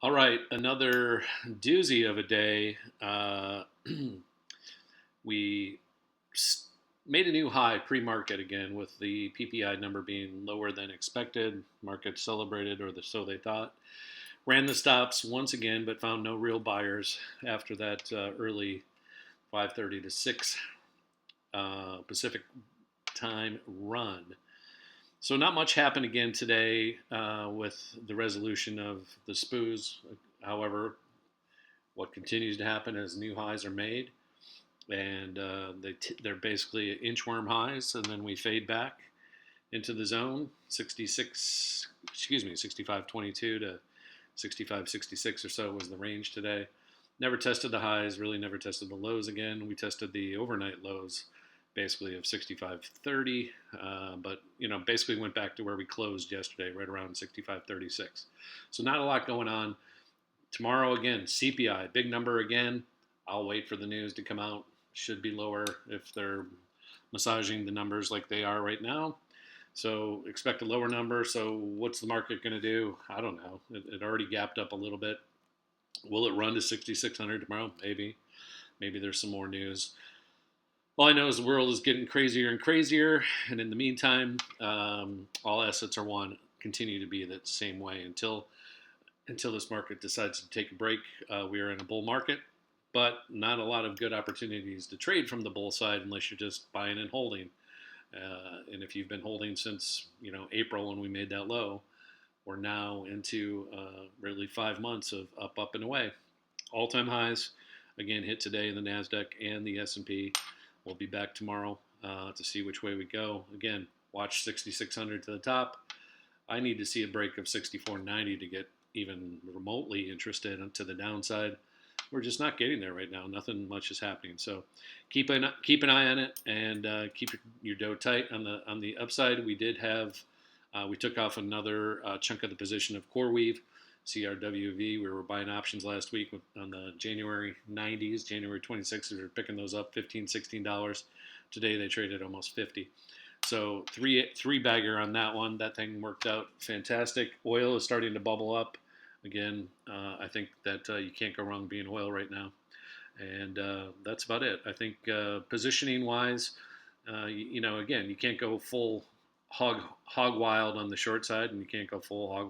All right, another doozy of a day. We made a new high pre-market again with the PPI number being lower than expected. Market celebrated, or so they thought. Ran the stops once again, but found no real buyers after that early 5:30 to 6 Pacific time run. So not much happened again today with the resolution of the SPOOs. However, what continues to happen is new highs are made, and they're basically inchworm highs, and then we fade back into the zone 65.22 to 65.66 or so was the range today. Never tested the highs, really never tested the lows again. We tested the overnight lows basically of 65.30, but basically went back to where we closed yesterday, right around 65.36. So not a lot going on. Tomorrow again, CPI, big number again. I'll wait for the news to come out. Should be lower if they're massaging the numbers like they are right now. So expect a lower number. So what's the market going to do? I don't know. It already gapped up a little bit. Will it run to 6,600 tomorrow? Maybe. Maybe there's some more news. All I know is the world is getting crazier and crazier, and in the meantime, all assets are continue to be that same way until this market decides to take a break. We are in a bull market, but not a lot of good opportunities to trade from the bull side unless you're just buying and holding. And if you've been holding since April when we made that low, we're now into really 5 months of up and away. All-time highs again hit today in the Nasdaq and the S&P. We'll be back tomorrow to see which way we go. Again, watch 6,600 to the top. I need to see a break of 64.90 to get even remotely interested to the downside. We're just not getting there right now. Nothing much is happening. So keep an eye on it and keep your dough tight on the upside. We did have we took off another chunk of the position of CoreWeave, CRWV. We were buying options last week on the January 90s, January 26th. We were picking those up $15, $16. Today they traded almost 50. So three bagger on that one. That thing worked out fantastic. Oil is starting to bubble up again. I think that you can't go wrong being oil right now, and that's about it. I think positioning wise, again, you can't go full hog wild on the short side, and you can't go full hog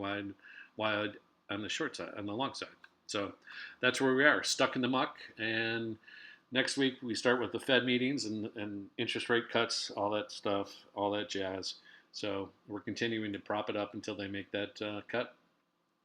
wild on the short side, on the long side. So that's where we are, stuck in the muck. And next week we start with the Fed meetings and interest rate cuts, all that stuff, all that jazz. So we're continuing to prop it up until they make that cut.